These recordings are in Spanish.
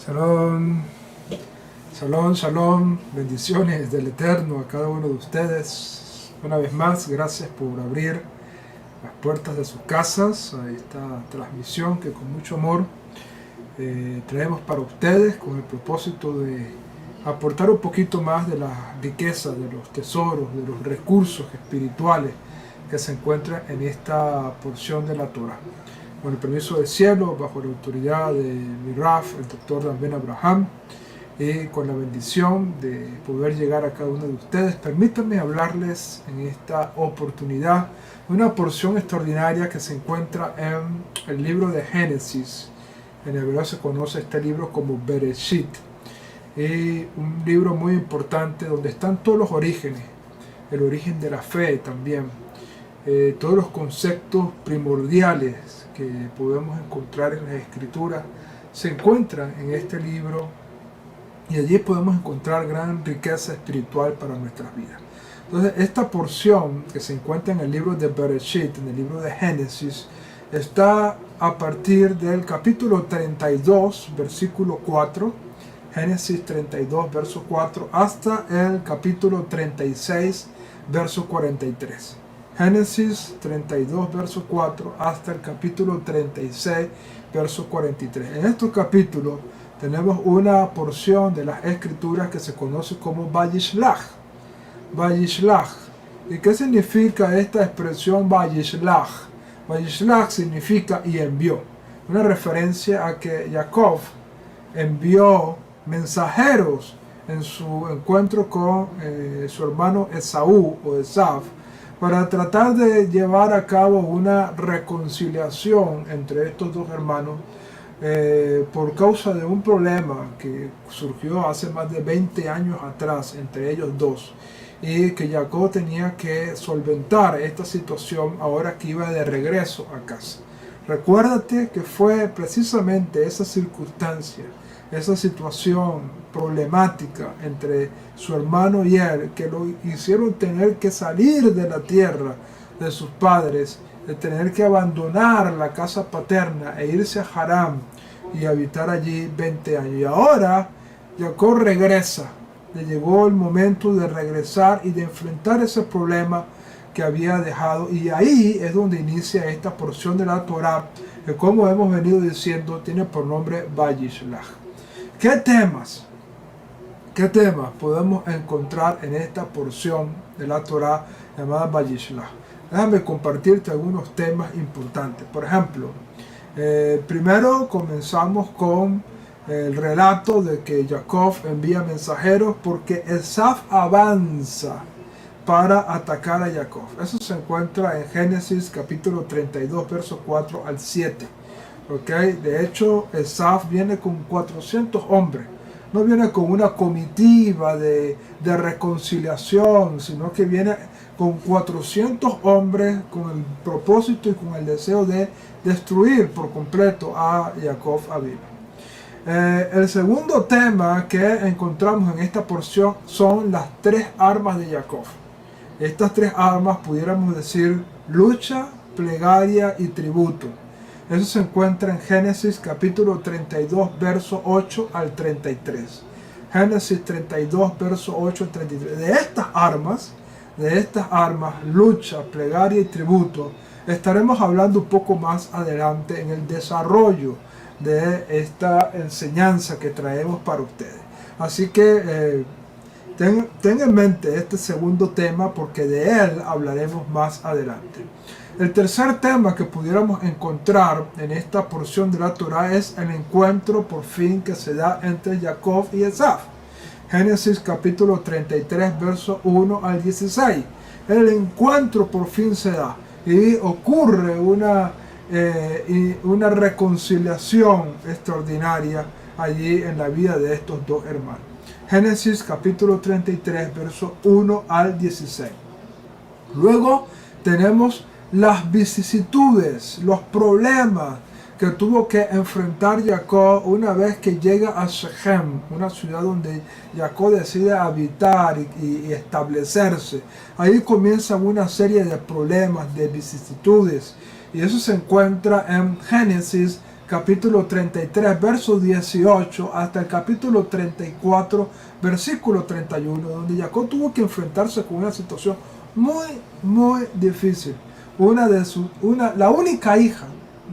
Shalom, shalom, shalom, bendiciones del Eterno a cada uno de ustedes. Una vez más, gracias por abrir las puertas de sus casas a esta transmisión que con mucho amor traemos para ustedes con el propósito de aportar un poquito más de la riqueza, de los tesoros, de los recursos espirituales que se encuentran en esta porción de la Torah. Con el permiso del cielo, bajo la autoridad de mi Raf, el doctor Dan Ben Abraham, y con la bendición de poder llegar a cada uno de ustedes, permítanme hablarles en esta oportunidad de una porción extraordinaria que se encuentra en el libro de Génesis. En hebreo se conoce este libro como Bereshit, y un libro muy importante donde están todos los orígenes, el origen de la fe también, todos los conceptos primordiales que podemos encontrar en las escrituras se encuentran en este libro, y allí podemos encontrar gran riqueza espiritual para nuestras vidas. Entonces, esta porción que se encuentra en el libro de Bereshit, en el libro de Génesis, está a partir del capítulo 32, versículo 4, Génesis 32, verso 4, hasta el capítulo 36, verso 43. Génesis 32, verso 4, hasta el capítulo 36, verso 43. En estos capítulos tenemos una porción de las escrituras que se conoce como Vayishlach. Vayishlach. ¿Y qué significa esta expresión Vayishlach? Vayishlach significa y envió. Una referencia a que Jacob envió mensajeros en su encuentro con su hermano Esaú o Esav, para tratar de llevar a cabo una reconciliación entre estos dos hermanos por causa de un problema que surgió hace más de 20 años atrás entre ellos dos, y que Jacob tenía que solventar esta situación ahora que iba de regreso a casa. Recuérdate que fue precisamente esa circunstancia, esa situación problemática entre su hermano y él, que lo hicieron tener que salir de la tierra de sus padres, de tener que abandonar la casa paterna e irse a Harán y habitar allí 20 años. Y ahora Jacob regresa, le llegó el momento de regresar y de enfrentar ese problema que había dejado, y ahí es donde inicia esta porción de la Torah, que, como hemos venido diciendo, tiene por nombre Vayishlach. ¿Qué temas podemos encontrar en esta porción de la Torah llamada Vayishlach? Déjame compartirte algunos temas importantes. Por ejemplo, primero comenzamos con el relato de que Jacob envía mensajeros porque Esav avanza para atacar a Jacob. Eso se encuentra en Génesis capítulo 32, versos 4 al 7. Okay. De hecho, Esav viene con 400 hombres. No viene con una comitiva de reconciliación, sino que viene con 400 hombres con el propósito y con el deseo de destruir por completo a Jacob Abim. El segundo tema que encontramos en esta porción son las tres armas de Jacob. Estas tres armas pudiéramos decir lucha, plegaria y tributo. Eso se encuentra en Génesis capítulo 32, verso 8 al 33. Génesis 32, verso 8 al 33. De estas armas, lucha, plegaria y tributo, estaremos hablando un poco más adelante en el desarrollo de esta enseñanza que traemos para ustedes. Así que ten en mente este segundo tema, porque de él hablaremos más adelante. El tercer tema que pudiéramos encontrar en esta porción de la Torah es el encuentro por fin que se da entre Jacob y Esav. Génesis capítulo 33, verso 1 al 16. El encuentro por fin se da y ocurre una reconciliación extraordinaria allí en la vida de estos dos hermanos. Génesis capítulo 33, verso 1 al 16. Luego tenemos las vicisitudes, los problemas que tuvo que enfrentar Jacob una vez que llega a Shechem, una ciudad donde Jacob decide habitar y establecerse. Ahí comienzan una serie de problemas, de vicisitudes, y eso se encuentra en Génesis capítulo 33, verso 18, hasta el capítulo 34, versículo 31, donde Jacob tuvo que enfrentarse con una situación muy difícil. La única hija,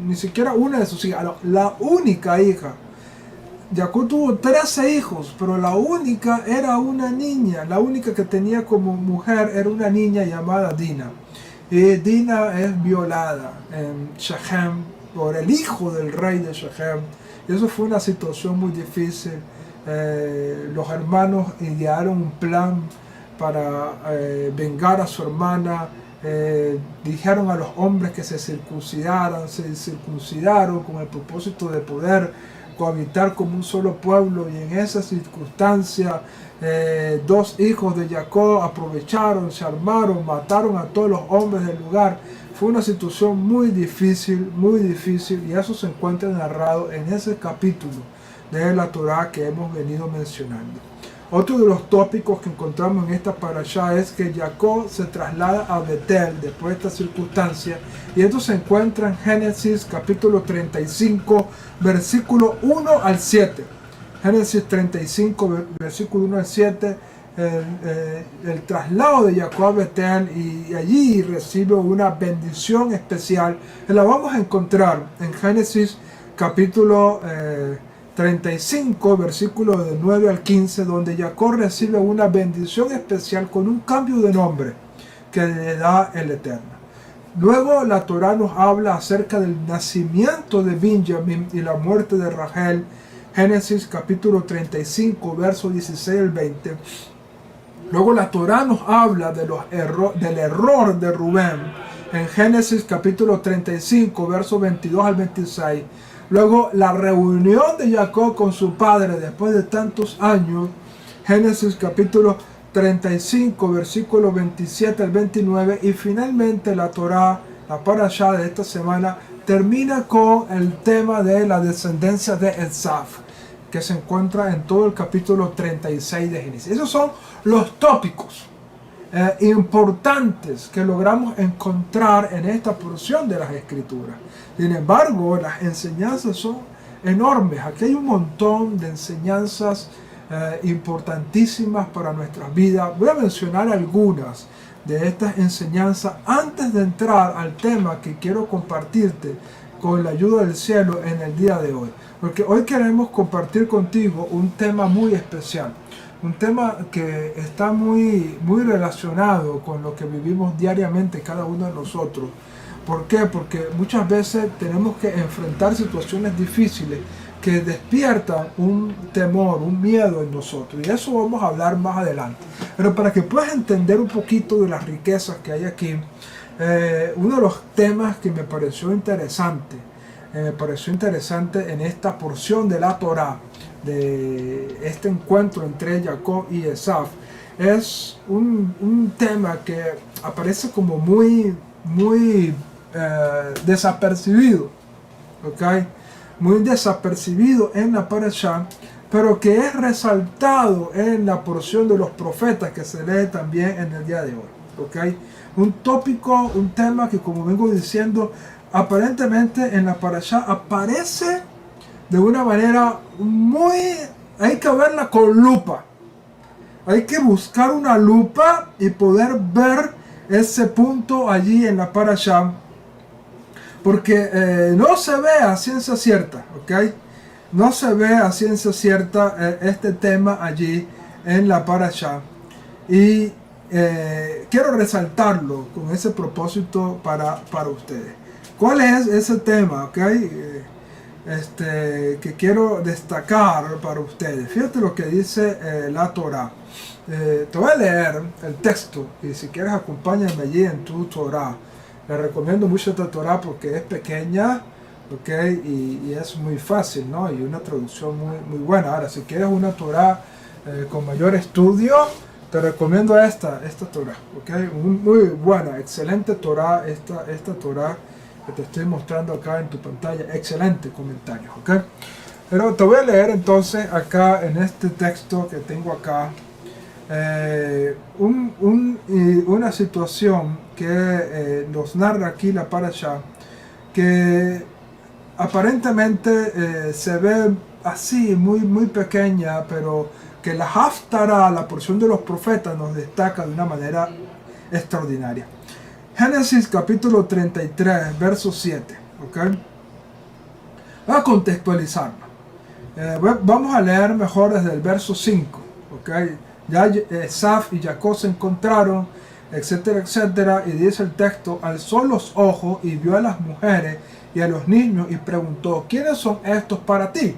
ni siquiera una de sus hijas, no, la única hija. Jacob tuvo 13 hijos, pero la única era una niña. La única que tenía como mujer era una niña llamada Dina. Y Dina es violada en Shechem por el hijo del rey de Shechem. Y eso fue una situación muy difícil. Los hermanos idearon un plan para vengar a su hermana. Dijeron a los hombres que se circuncidaran, se circuncidaron con el propósito de poder cohabitar como un solo pueblo, y en esa circunstancia dos hijos de Jacob aprovecharon, se armaron, mataron a todos los hombres del lugar. Fue una situación muy difícil, y eso se encuentra narrado en ese capítulo de la Torá que hemos venido mencionando. Otro de los tópicos que encontramos en esta parashá es que Jacob se traslada a Betel después de esta circunstancia, y esto se encuentra en Génesis capítulo 35, versículo 1 al 7. Génesis 35, versículo 1 al 7, el traslado de Jacob a Betel, y allí recibe una bendición especial. La vamos a encontrar en Génesis capítulo 35, versículos de 9 al 15, donde Jacob recibe una bendición especial con un cambio de nombre que le da el Eterno. Luego la Torá nos habla acerca del nacimiento de Benjamín y la muerte de Rachel. Génesis capítulo 35, versos 16 al 20. Luego la Torá nos habla de del error de Rubén en Génesis capítulo 35, versos 22 al 26. Luego la reunión de Jacob con su padre después de tantos años. Génesis capítulo 35, versículos 27 al 29. Y finalmente la Torá, la parashá de esta semana, termina con el tema de la descendencia de Esaf, que se encuentra en todo el capítulo 36 de Génesis. Esos son los tópicos importantes que logramos encontrar en esta porción de las Escrituras. Sin embargo, las enseñanzas son enormes. Aquí hay un montón de enseñanzas importantísimas para nuestras vidas. Voy a mencionar algunas de estas enseñanzas antes de entrar al tema que quiero compartirte con la ayuda del cielo en el día de hoy. Porque hoy queremos compartir contigo un tema muy especial. Un tema que está muy relacionado con lo que vivimos diariamente cada uno de nosotros. ¿Por qué? Porque muchas veces tenemos que enfrentar situaciones difíciles que despiertan un temor, un miedo en nosotros. Y eso vamos a hablar más adelante. Pero para que puedas entender un poquito de las riquezas que hay aquí, uno de los temas que me pareció interesante en esta porción de la Torá, de este encuentro entre Jacob y Esaf, es un tema que aparece como muy desapercibido, ¿ok? Muy desapercibido en la parashá, pero que es resaltado en la porción de los profetas que se lee también en el día de hoy, ¿ok? Un tópico, un tema que, como vengo diciendo, aparentemente en la parashá aparece de una manera hay que verla con lupa. Hay que buscar una lupa y poder ver ese punto allí en la parashá, porque no se ve a ciencia cierta, ¿ok? No se ve a ciencia cierta este tema allí en la parashá, y quiero resaltarlo con ese propósito para ustedes. ¿Cuál es ese tema, ok? Que quiero destacar para ustedes. Fíjate lo que dice la Torá. Te voy a leer el texto, y si quieres acompáñame allí en tu Torá. Le recomiendo mucho esta Torá porque es pequeña, ¿okay? y es muy fácil, ¿no? Y una traducción muy buena. Ahora, si quieres una Torá con mayor estudio, te recomiendo esta Torá, ¿okay? Muy buena, excelente Torá, esta Torá que te estoy mostrando acá en tu pantalla. Excelente comentario, ¿ok? Pero te voy a leer entonces acá en este texto que tengo acá una situación que nos narra aquí la parashá, que aparentemente se ve así, muy pequeña, pero que la Haftarah, la porción de los profetas, nos destaca de una manera extraordinaria. Génesis capítulo 33, verso 7. ¿Okay? Voy a contextualizarlo. Vamos a leer mejor desde el verso 5. ¿Okay? Ya Esaf y Jacob se encontraron, etcétera, etcétera, y dice el texto: alzó los ojos y vio a las mujeres y a los niños y preguntó: ¿quiénes son estos para ti?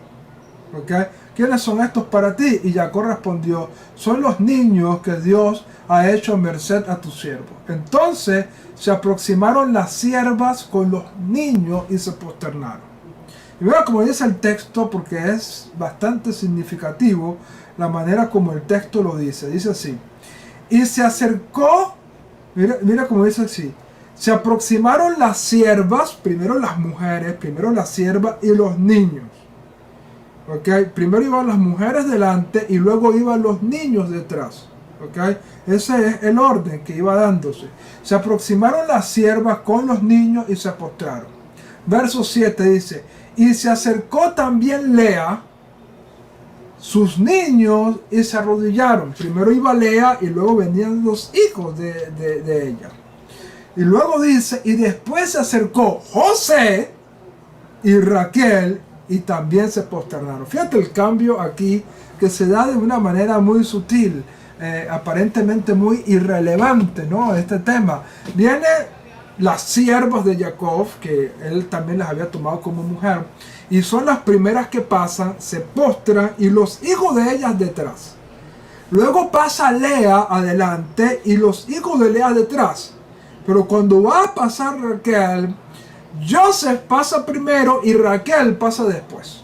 ¿Okay? ¿Quiénes son estos para ti? Y Jacob respondió: son los niños que Dios ha hecho merced a tu siervo. Entonces se aproximaron las siervas con los niños y se posternaron. Y vea como dice el texto, porque es bastante significativo la manera como el texto lo dice. Dice así: y se acercó, mira como dice así: se aproximaron las siervas, primero las mujeres, primero las siervas y los niños. Okay. Primero iban las mujeres delante y luego iban los niños detrás. Okay. Ese es el orden que iba dándose. Se aproximaron las siervas con los niños y se postraron. Verso 7 dice: y se acercó también Lea, sus niños, y se arrodillaron. Primero iba Lea y luego venían los hijos de ella. Y luego dice: y después se acercó José y Raquel y también se posternaron. Fíjate el cambio aquí que se da de una manera muy sutil, aparentemente muy irrelevante, ¿no? Este tema. Viene las siervas de Jacob, que él también las había tomado como mujer, y son las primeras que pasan, se postran, y los hijos de ellas detrás. Luego pasa Lea adelante y los hijos de Lea detrás. Pero cuando va a pasar Raquel, Joseph pasa primero y Raquel pasa después.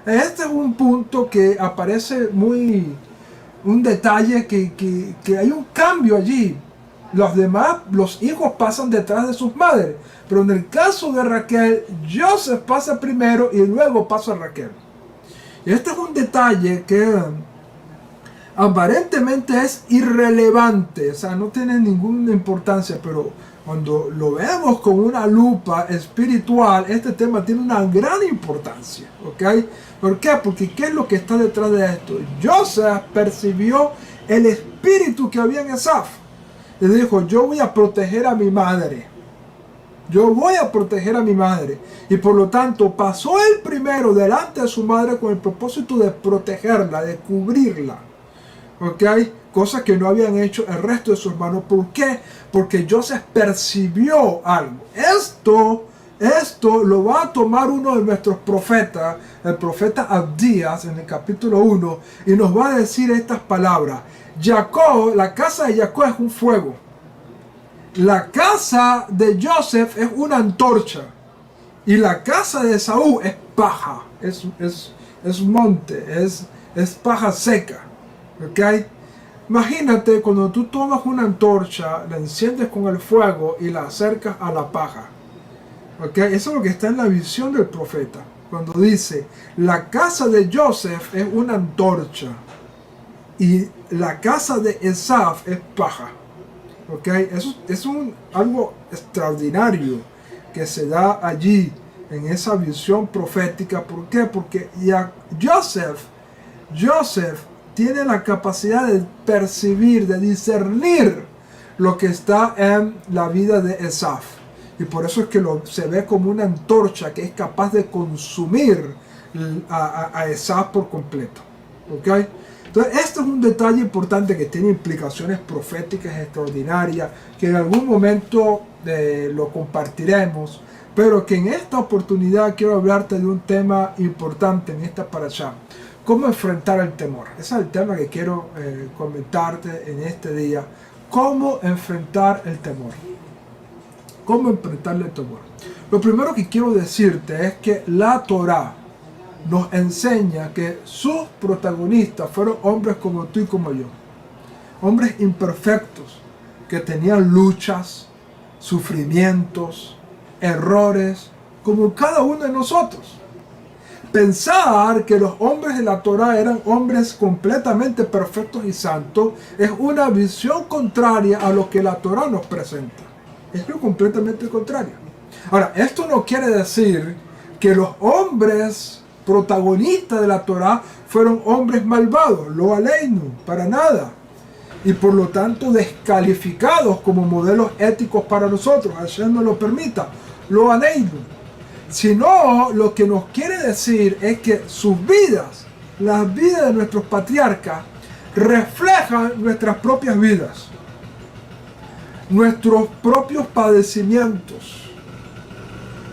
Este es un punto que aparece un detalle que hay un cambio allí. Los demás, los hijos pasan detrás de sus madres. Pero en el caso de Raquel, Joseph pasa primero y luego pasa Raquel. Y este es un detalle que aparentemente es irrelevante. O sea, no tiene ninguna importancia, pero cuando lo vemos con una lupa espiritual, este tema tiene una gran importancia. ¿Ok? ¿Por qué? Porque ¿qué es lo que está detrás de esto? Joseph percibió el espíritu que había en Esaf. Y dijo: yo voy a proteger a mi madre. Yo voy a proteger a mi madre. Y por lo tanto pasó él primero delante de su madre con el propósito de protegerla, de cubrirla. ¿Ok? Cosa que no habían hecho el resto de sus hermanos. ¿Por qué? Porque Joseph percibió algo. Esto lo va a tomar uno de nuestros profetas, el profeta Abdías, en el capítulo 1, y nos va a decir estas palabras: Jacob, la casa de Jacob es un fuego. La casa de Joseph es una antorcha. Y la casa de Saúl es paja. Es monte, es paja seca. ¿Ok? Imagínate cuando tú tomas una antorcha, la enciendes con el fuego y la acercas a la paja. ¿Ok? Eso es lo que está en la visión del profeta. Cuando dice: la casa de Joseph es una antorcha y la casa de Esaf es paja. ¿Ok? Eso es algo extraordinario que se da allí en esa visión profética. ¿Por qué? Porque ya Joseph tiene la capacidad de percibir, de discernir lo que está en la vida de Esaf. Y por eso es que se ve como una antorcha que es capaz de consumir a Esaf por completo. ¿Ok? Entonces, esto es un detalle importante que tiene implicaciones proféticas extraordinarias, que en algún momento lo compartiremos, pero que en esta oportunidad quiero hablarte de un tema importante en esta parashá: cómo enfrentar el temor. Ese es el tema que quiero comentarte en este día. Cómo enfrentar el temor. Cómo enfrentarle el temor. Lo primero que quiero decirte es que la Torá nos enseña que sus protagonistas fueron hombres como tú y como yo. Hombres imperfectos que tenían luchas, sufrimientos, errores, como cada uno de nosotros. Pensar que los hombres de la Torá eran hombres completamente perfectos y santos es una visión contraria a lo que la Torá nos presenta. Es lo completamente contrario. Ahora, esto no quiere decir que los hombres protagonistas de la Torá fueron hombres malvados, lo aleinu, para nada. Y por lo tanto descalificados como modelos éticos para nosotros. Hashem no lo permita, lo aleinu. Sino lo que nos quiere decir es que sus vidas, las vidas de nuestros patriarcas, reflejan nuestras propias vidas, nuestros propios padecimientos,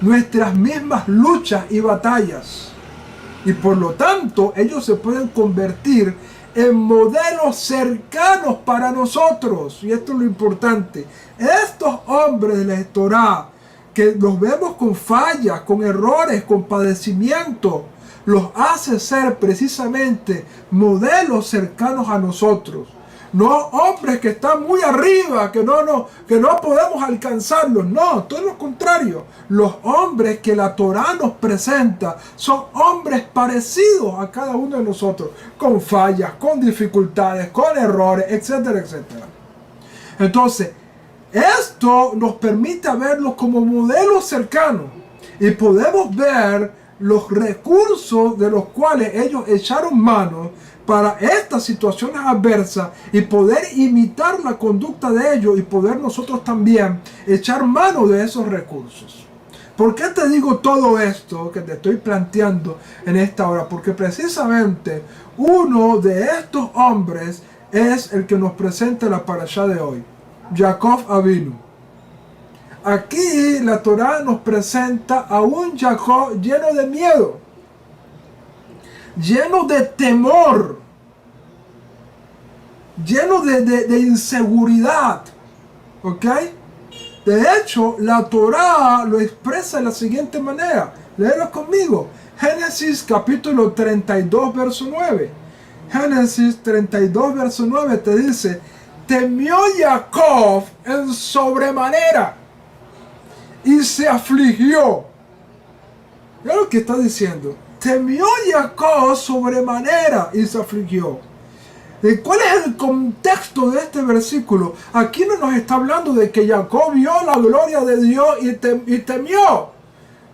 nuestras mismas luchas y batallas. Y por lo tanto, ellos se pueden convertir en modelos cercanos para nosotros. Y esto es lo importante. Estos hombres de la Torá, que los vemos con fallas, con errores, con padecimientos, los hace ser precisamente modelos cercanos a nosotros. No hombres que están muy arriba, que no podemos alcanzarlos. No, todo lo contrario. Los hombres que la Torá nos presenta son hombres parecidos a cada uno de nosotros, con fallas, con dificultades, con errores, etcétera, etcétera. Entonces, esto nos permite verlos como modelos cercanos y podemos ver los recursos de los cuales ellos echaron mano para estas situaciones adversas y poder imitar la conducta de ellos y poder nosotros también echar mano de esos recursos. ¿Por qué te digo todo esto que te estoy planteando en esta hora? Porque precisamente uno de estos hombres es el que nos presenta la parashá de hoy, Jacob Avinu. Aquí la Torá nos presenta a un Jacob lleno de miedo, lleno de temor, lleno de inseguridad, ¿ok? De hecho, la Torá lo expresa de la siguiente manera. Léelo conmigo. Génesis capítulo 32, verso 9. Génesis 32, verso 9 te dice: temió Jacob en sobremanera y se afligió. Mira lo que está diciendo. Temió Jacob sobremanera y se afligió. ¿Cuál es el contexto de este versículo? Aquí no nos está hablando de que Jacob vio la gloria de Dios y temió.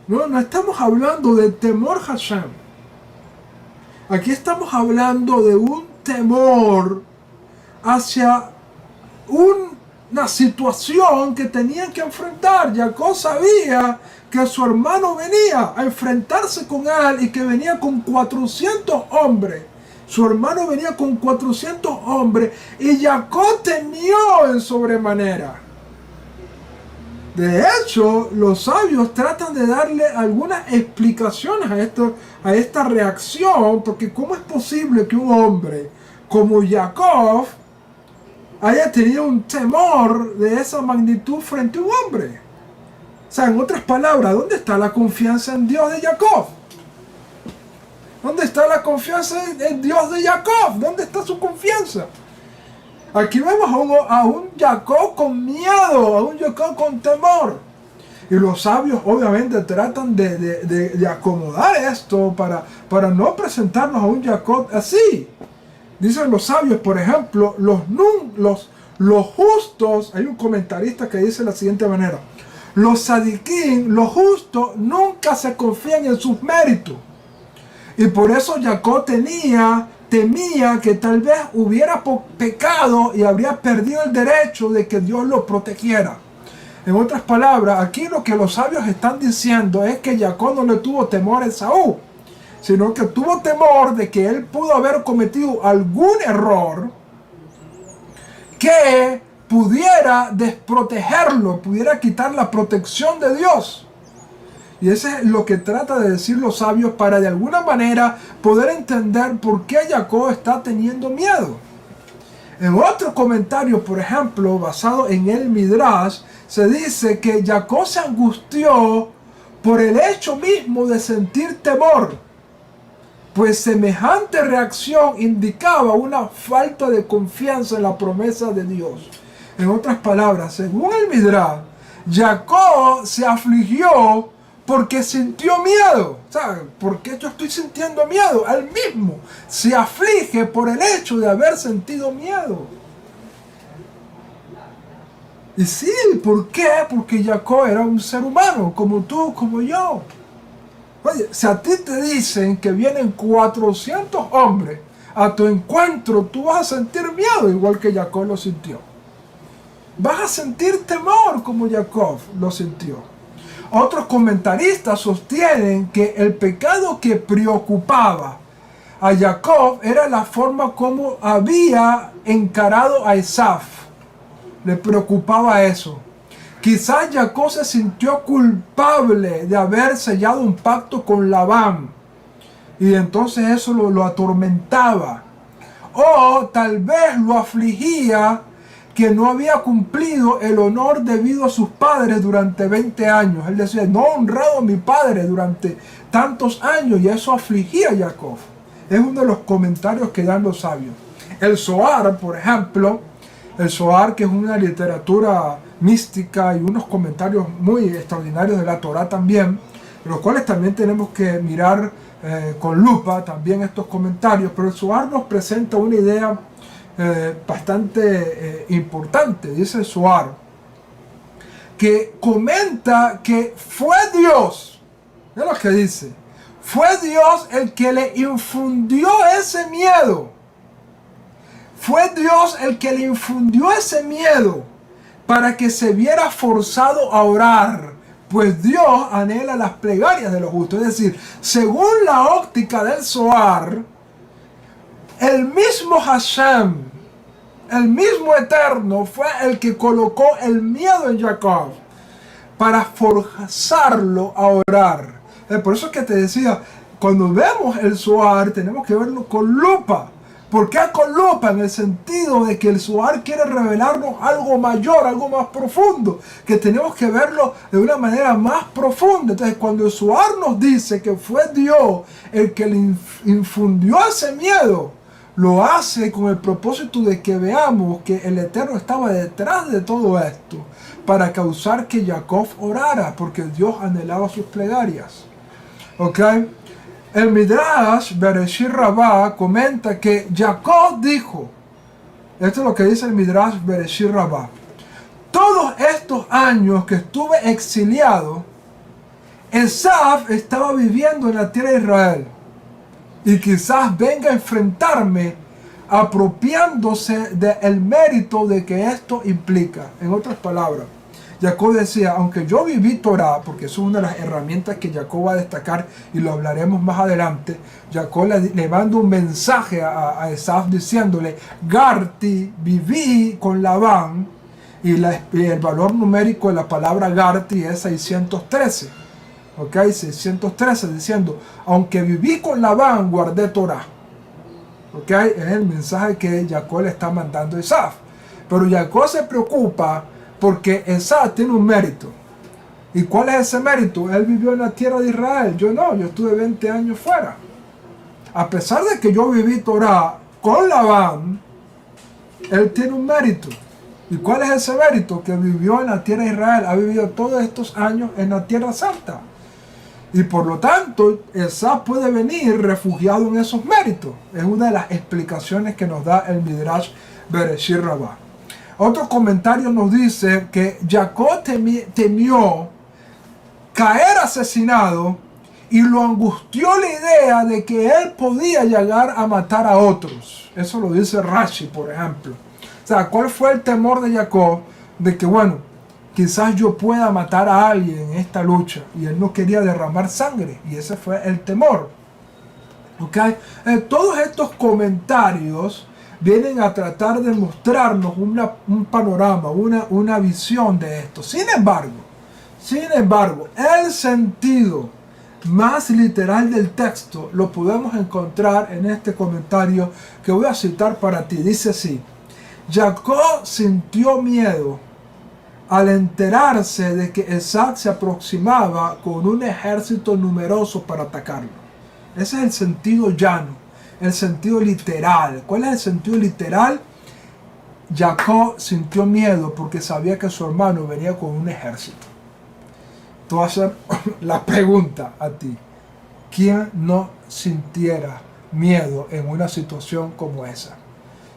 No estamos hablando de temor Hashem. Aquí estamos hablando de un temor hacia una situación que tenían que enfrentar. Jacob sabía que su hermano venía a enfrentarse con él y que venía con 400 hombres. Su hermano venía con 400 hombres y Jacob temió en sobremanera. De hecho, los sabios tratan de darle algunas explicaciones a esta reacción, porque ¿cómo es posible que un hombre como Jacob haya tenido un temor de esa magnitud frente a un hombre? O sea, en otras palabras, ¿dónde está la confianza en Dios de Jacob? ¿Dónde está la confianza en Dios de Jacob? ¿Dónde está su confianza? Aquí vemos a un Jacob con miedo, a un Jacob con temor. Y los sabios obviamente tratan de acomodar esto para no presentarnos a un Jacob así. Dicen los sabios, por ejemplo, los justos, hay un comentarista que dice de la siguiente manera: los sadiquín, los justos, nunca se confían en sus méritos. Y por eso Jacob temía que tal vez hubiera pecado y habría perdido el derecho de que Dios lo protegiera. En otras palabras, aquí lo que los sabios están diciendo es que Jacob no le tuvo temor a Esaú, sino que tuvo temor de que él pudo haber cometido algún error que pudiera desprotegerlo, pudiera quitar la protección de Dios. Y eso es lo que trata de decir los sabios para de alguna manera poder entender por qué Jacob está teniendo miedo. En otro comentario, por ejemplo, basado en el Midrash, se dice que Jacob se angustió por el hecho mismo de sentir temor, pues semejante reacción indicaba una falta de confianza en la promesa de Dios. En otras palabras, según el Midrash, Jacob se afligió porque sintió miedo. ¿Saben? ¿Por qué yo estoy sintiendo miedo? Él mismo se aflige por el hecho de haber sentido miedo. Y sí, ¿por qué? Porque Jacob era un ser humano, como tú, como yo. Oye, si a ti te dicen que vienen 400 hombres a tu encuentro, tú vas a sentir miedo igual que Jacob lo sintió. Vas a sentir temor como Jacob lo sintió. Otros comentaristas sostienen que el pecado que preocupaba a Jacob era la forma como había encarado a Esaf. Le preocupaba eso. Quizás Jacob se sintió culpable de haber sellado un pacto con Labán. Y entonces eso lo atormentaba. O tal vez lo afligía que no había cumplido el honor debido a sus padres durante 20 años. Él decía, no he honrado a mi padre durante tantos años, y eso afligía a Jacob. Es uno de los comentarios que dan los sabios. El Zohar, por ejemplo, el Zohar, que es una literatura mística y unos comentarios muy extraordinarios de la Torá también, los cuales también tenemos que mirar con lupa también estos comentarios, pero el Zohar nos presenta una idea bastante importante. Dice el Zohar que comenta que fue Dios, es lo que dice, fue Dios el que le infundió ese miedo. Fue Dios el que le infundió ese miedo para que se viera forzado a orar, pues Dios anhela las plegarias de los justos. Es decir, según la óptica del Zohar, el mismo Hashem, el mismo Eterno, fue el que colocó el miedo en Jacob para forzarlo a orar. Por eso es que te decía, cuando vemos el Zohar tenemos que verlo con lupa. ¿Por qué con lupa? En el sentido de que el Zohar quiere revelarnos algo mayor, algo más profundo, que tenemos que verlo de una manera más profunda. Entonces, cuando el Zohar nos dice que fue Dios el que le infundió ese miedo, lo hace con el propósito de que veamos que el Eterno estaba detrás de todo esto para causar que Jacob orara, porque Dios anhelaba sus plegarias. ¿Ok? El Midrash Bereshit Rabbah comenta que Jacob dijo, esto es lo que dice el Midrash Bereshit Rabbah: todos estos años que estuve exiliado, Esaf estaba viviendo en la tierra de Israel, y quizás venga a enfrentarme apropiándose del mérito de que esto implica. En otras palabras, Jacob decía, aunque yo viví Torah, porque eso es una de las herramientas que Jacob va a destacar y lo hablaremos más adelante, Jacob le manda un mensaje a Esaf diciéndole, Garti, viví con Labán, y el valor numérico de la palabra Garti es 613. ¿Ok? 613, diciendo, aunque viví con Labán, guardé Torah. ¿Ok? Es el mensaje que Jacob le está mandando a Esaf. Pero Jacob se preocupa porque Esaf tiene un mérito. ¿Y cuál es ese mérito? Él vivió en la tierra de Israel. Yo no, yo estuve 20 años fuera. A pesar de que yo viví Torah con Labán, él tiene un mérito. ¿Y cuál es ese mérito? Que vivió en la tierra de Israel. Ha vivido todos estos años en la tierra santa. Y por lo tanto, Esaf puede venir refugiado en esos méritos. Es una de las explicaciones que nos da el Midrash Bereshit Rabbah. Otro comentario nos dice que Jacob temió caer asesinado y lo angustió la idea de que él podía llegar a matar a otros. Eso lo dice Rashi, por ejemplo. O sea, ¿cuál fue el temor de Jacob? De que, bueno, quizás yo pueda matar a alguien en esta lucha. Y él no quería derramar sangre. Y ese fue el temor. ¿Ok? Todos estos comentarios vienen a tratar de mostrarnos un panorama, una visión de esto. Sin embargo, el sentido más literal del texto lo podemos encontrar en este comentario que voy a citar para ti. Dice así: Jacob sintió miedo al enterarse de que Esaf se aproximaba con un ejército numeroso para atacarlo. Ese es el sentido llano, el sentido literal. ¿Cuál es el sentido literal? Jacob sintió miedo porque sabía que su hermano venía con un ejército. Tú vas a hacer la pregunta a ti: ¿quién no sintiera miedo en una situación como esa?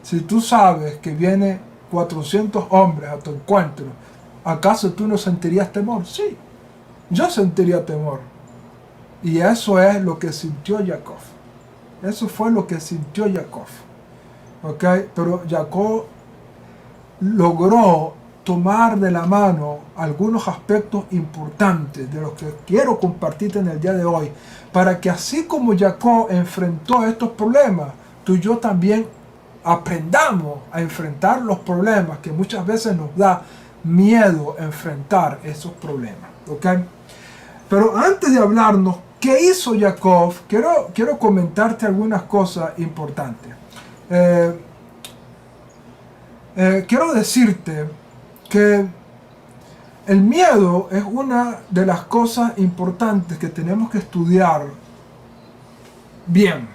Si tú sabes que vienen 400 hombres a tu encuentro, ¿acaso tú no sentirías temor? Sí, yo sentiría temor. Y eso es lo que sintió Jacob. Eso fue lo que sintió Jacob. ¿Ok? Pero Jacob logró tomar de la mano algunos aspectos importantes de los que quiero compartirte en el día de hoy, para que así como Jacob enfrentó estos problemas, tú y yo también aprendamos a enfrentar los problemas que muchas veces nos da miedo enfrentar esos problemas. ¿Ok? Pero antes de hablarnos qué hizo Jacob, quiero comentarte algunas cosas importantes. Quiero decirte que el miedo es una de las cosas importantes que tenemos que estudiar bien,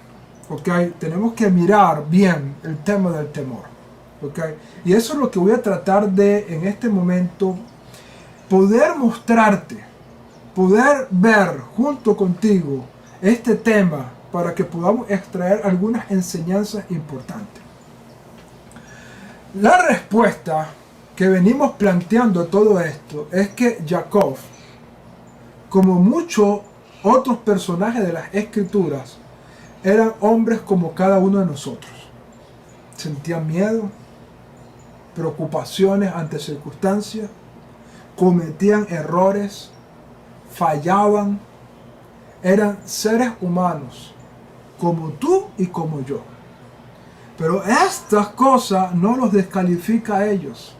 ¿ok? Tenemos que mirar bien el tema del temor, ¿ok? Y eso es lo que voy a tratar de, en este momento, poder mostrarte, poder ver junto contigo este tema para que podamos extraer algunas enseñanzas importantes. La respuesta que venimos planteando a todo esto es que Jacob, como muchos otros personajes de las escrituras, eran hombres como cada uno de nosotros. Sentían miedo, preocupaciones ante circunstancias, cometían errores, fallaban, eran seres humanos, como tú y como yo. Pero estas cosas no los descalifica a ellos.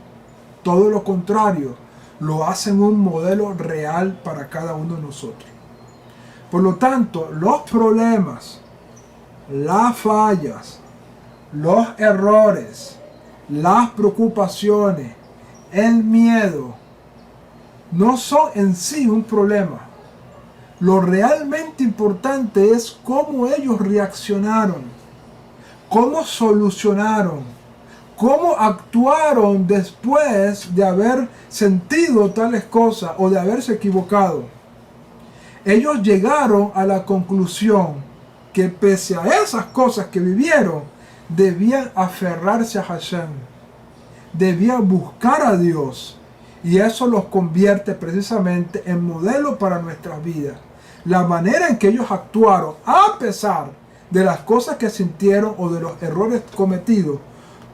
Todo lo contrario, lo hacen un modelo real para cada uno de nosotros. Por lo tanto, los problemas, las fallas, los errores, las preocupaciones, el miedo, no son en sí un problema. Lo realmente importante es cómo ellos reaccionaron, cómo solucionaron, cómo actuaron después de haber sentido tales cosas o de haberse equivocado. Ellos llegaron a la conclusión que pese a esas cosas que vivieron, debían aferrarse a Hashem, debían buscar a Dios, y eso los convierte precisamente en modelo para nuestras vidas. La manera en que ellos actuaron, a pesar de las cosas que sintieron o de los errores cometidos,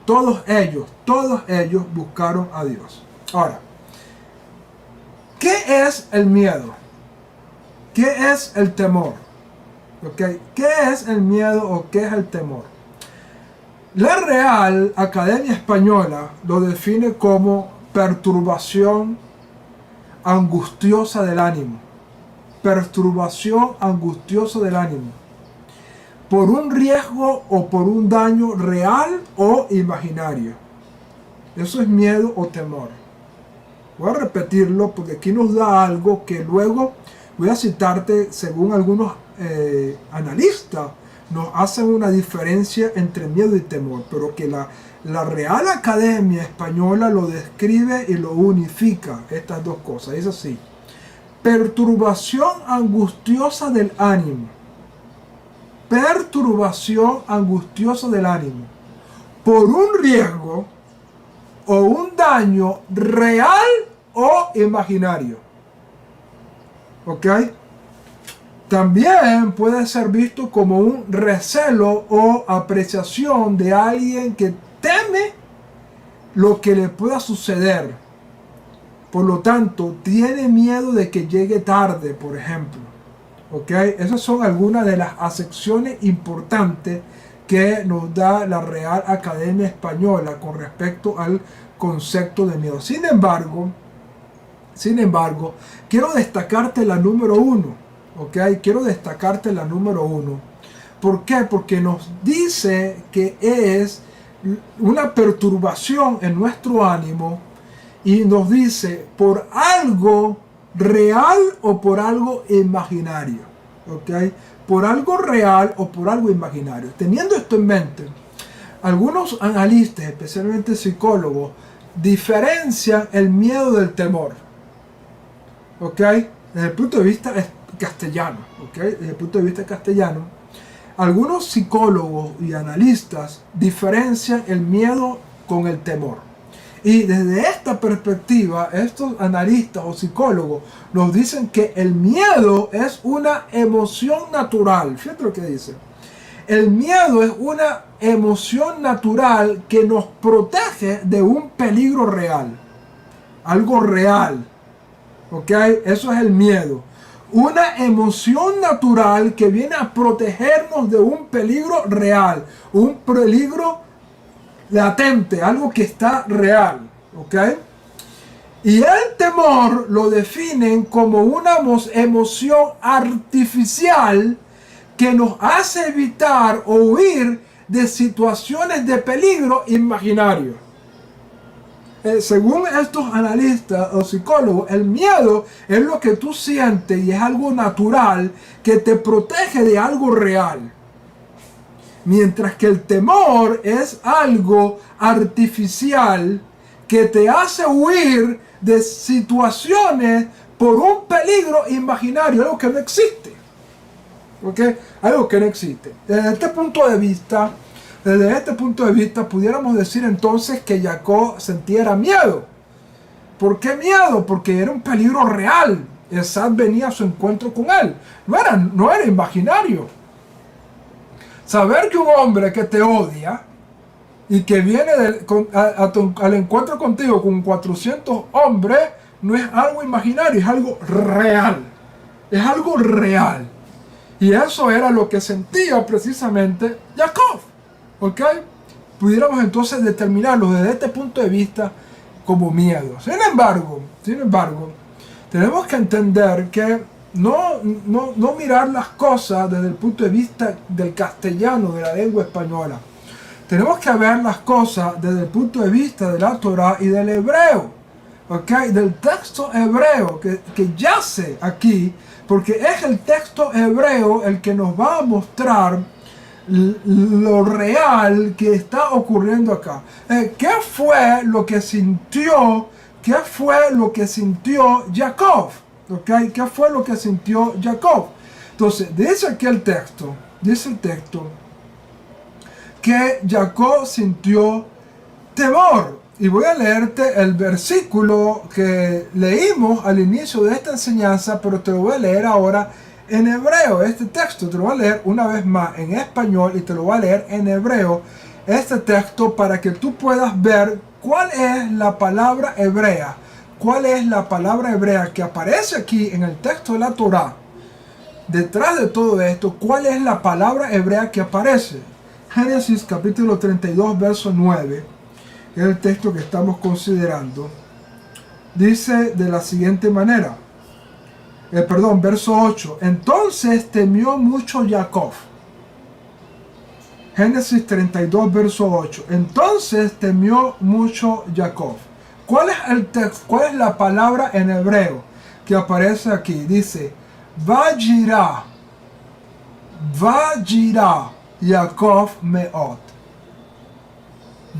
todos ellos buscaron a Dios. Ahora, ¿qué es el miedo? ¿Qué es el temor? ¿Okay? ¿Qué es el miedo o qué es el temor? La Real Academia Española lo define como perturbación angustiosa del ánimo. Perturbación angustiosa del ánimo. Por un riesgo o por un daño real o imaginario. Eso es miedo o temor. Voy a repetirlo porque aquí nos da algo que luego voy a citarte según algunos analistas. Nos hacen una diferencia entre miedo y temor, pero que la Real Academia Española lo describe y lo unifica, estas dos cosas. Es así: perturbación angustiosa del ánimo. Perturbación angustiosa del ánimo por un riesgo o un daño real o imaginario. ¿Ok? También puede ser visto como un recelo o apreciación de alguien que teme lo que le pueda suceder. Por lo tanto, tiene miedo de que llegue tarde, por ejemplo. ¿Ok? Esas son algunas de las acepciones importantes que nos da la Real Academia Española con respecto al concepto de miedo. Sin embargo, quiero destacarte la número uno. ¿Ok? Quiero destacarte la número uno. ¿Por qué? Porque nos dice que es una perturbación en nuestro ánimo y nos dice por algo real o por algo imaginario. ¿Ok? Por algo real o por algo imaginario. Teniendo esto en mente, algunos analistas, especialmente psicólogos, diferencian el miedo del temor. ¿Ok? Desde el punto de vista castellano. ¿Ok? Desde el punto de vista castellano, algunos psicólogos y analistas diferencian el miedo con el temor. Y desde esta perspectiva, estos analistas o psicólogos nos dicen que el miedo es una emoción natural. Fíjate lo que dice. El miedo es una emoción natural que nos protege de un peligro real. Algo real. ¿Ok? Eso es el miedo. Una emoción natural que viene a protegernos de un peligro real. Un peligro latente, algo que está real, ¿ok? Y el temor lo definen como una emoción artificial que nos hace evitar o huir de situaciones de peligro imaginario. Según estos analistas o psicólogos, el miedo es lo que tú sientes y es algo natural que te protege de algo real. Mientras que el temor es algo artificial que te hace huir de situaciones por un peligro imaginario, algo que no existe. ¿Ok? Algo que no existe. Desde este punto de vista, pudiéramos decir entonces que Jacob sentía miedo. ¿Por qué miedo? Porque era un peligro real. Esad venía a su encuentro con él. No era imaginario. Saber que un hombre que te odia y que viene al encuentro contigo con 400 hombres no es algo imaginario, es algo real. Es algo real. Y eso era lo que sentía precisamente Jacob. ¿Ok? Pudiéramos entonces determinarlo desde este punto de vista como miedo. Sin embargo, tenemos que entender que no mirar las cosas desde el punto de vista del castellano, de la lengua española. Tenemos que ver las cosas desde el punto de vista de la Torá y del hebreo, ¿okay? Del texto hebreo que yace aquí, porque es el texto hebreo el que nos va a mostrar lo real que está ocurriendo acá. ¿Qué fue lo que sintió? ¿Qué fue lo que sintió Jacob? ¿Okay? ¿Qué fue lo que sintió Jacob? Entonces, dice aquí el texto que Jacob sintió temor. Y voy a leerte el versículo que leímos al inicio de esta enseñanza, pero te lo voy a leer ahora en hebreo. Este texto te lo voy a leer una vez más en español y te lo voy a leer en hebreo. Este texto para que tú puedas ver cuál es la palabra hebrea. ¿Cuál es la palabra hebrea que aparece aquí en el texto de la Torá? Detrás de todo esto, ¿cuál es la palabra hebrea que aparece? Génesis capítulo 32, verso 9, que es el texto que estamos considerando, dice de la siguiente manera. Verso 8. Entonces temió mucho Jacob. Génesis 32, verso 8. Entonces temió mucho Jacob. ¿Cuál es el texto? ¿Cuál es la palabra en hebreo que aparece aquí? Dice, Vayirá Jacob meot.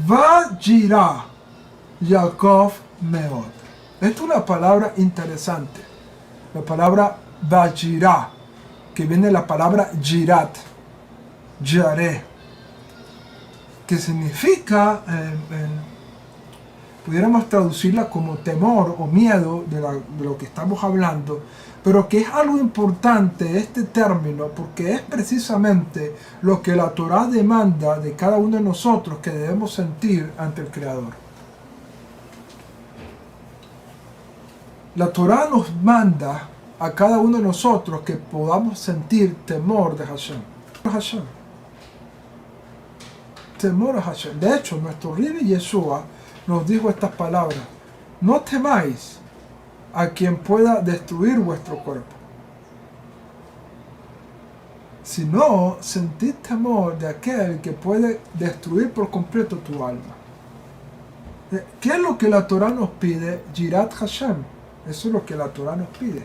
Vayirá Jacob meot. Esta es una palabra interesante. La palabra Vayirá, que viene de la palabra Jirat, Yaré, que significa pudiéramos traducirla como temor o miedo de lo que estamos hablando, pero que es algo importante este término porque es precisamente lo que la Torá demanda de cada uno de nosotros que debemos sentir ante el Creador. La Torá nos manda a cada uno de nosotros que podamos sentir temor de Hashem. Temor a Hashem. De hecho, nuestro Rabbi Yeshua nos dijo estas palabras: no temáis a quien pueda destruir vuestro cuerpo, sino sentid temor de aquel que puede destruir por completo tu alma. ¿Qué es lo que la Torá nos pide? Yirat Hashem. Eso es lo que la Torá nos pide.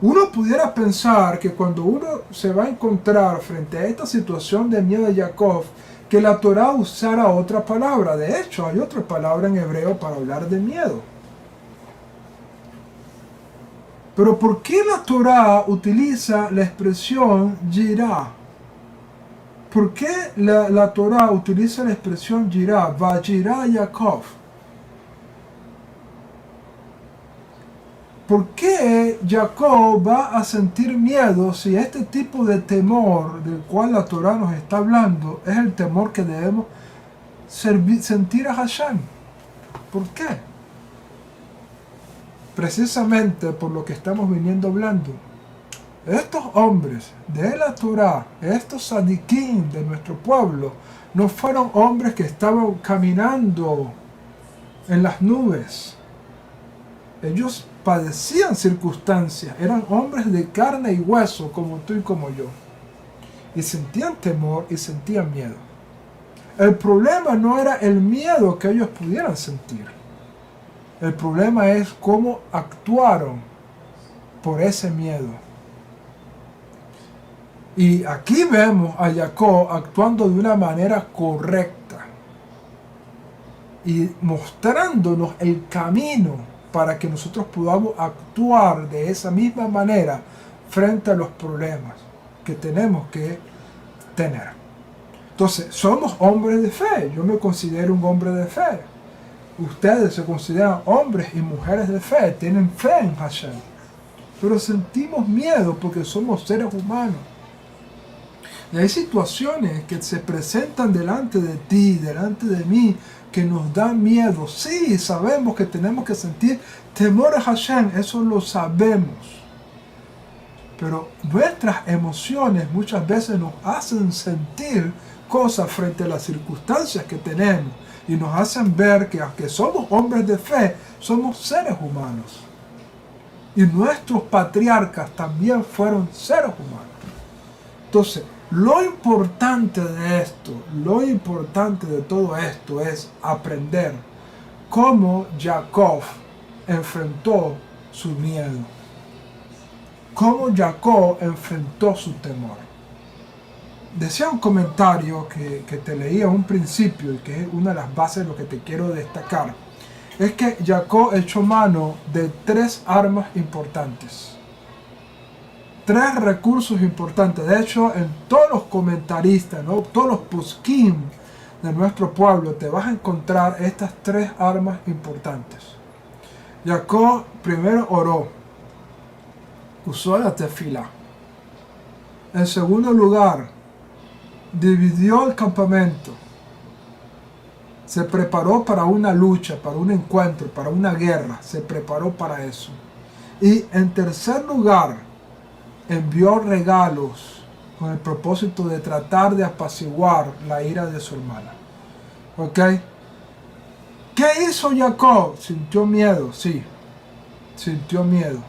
Uno pudiera pensar que cuando uno se va a encontrar frente a esta situación de miedo de Jacob, que la Torá usara otra palabra. De hecho, hay otra palabra en hebreo para hablar de miedo. Pero ¿por qué la Torá utiliza la expresión yirá? ¿Por qué la Torah utiliza la expresión Yirá, Vayirá Yaakov? ¿Por qué Jacob va a sentir miedo si este tipo de temor del cual la Torah nos está hablando es el temor que debemos sentir a Hashem? ¿Por qué? Precisamente por lo que estamos viniendo hablando. Estos hombres de la Torah, estos sadiquín de nuestro pueblo, no fueron hombres que estaban caminando en las nubes. Ellos padecían circunstancias, eran hombres de carne y hueso como tú y como yo. Y sentían temor y sentían miedo. El problema no era el miedo que ellos pudieran sentir. El problema es cómo actuaron por ese miedo. Y aquí vemos a Jacob actuando de una manera correcta y mostrándonos el camino para que nosotros podamos actuar de esa misma manera frente a los problemas que tenemos que tener. Entonces, somos hombres de fe. Yo me considero un hombre de fe. Ustedes se consideran hombres y mujeres de fe, tienen fe en Hashem. Pero sentimos miedo porque somos seres humanos. Y hay situaciones que se presentan delante de ti, delante de mí, que nos dan miedo. Sí, sabemos que tenemos que sentir temor a Hashem, eso lo sabemos. Pero nuestras emociones muchas veces nos hacen sentir cosas frente a las circunstancias que tenemos. Y nos hacen ver que aunque somos hombres de fe, somos seres humanos. Y nuestros patriarcas también fueron seres humanos. Entonces, lo importante de esto, lo importante de todo esto es aprender cómo Jacob enfrentó su miedo. Cómo Jacob enfrentó su temor. Decía un comentario que te leí a un principio y que es una de las bases de lo que te quiero destacar. Es que Jacob echó mano de 3 armas importantes. 3 recursos importantes. De hecho, en todos los comentaristas, ¿no? Todos los poskim de nuestro pueblo, te vas a encontrar estas 3 armas importantes. Jacob primero oró. Usó la tefila. En segundo lugar, dividió el campamento. Se preparó para una lucha, para un encuentro, para una guerra. Se preparó para eso. Y en tercer lugar, envió regalos con el propósito de tratar de apaciguar la ira de su hermana. ¿Ok? ¿Qué hizo Jacob? Sintió miedo, sí. Sintió miedo.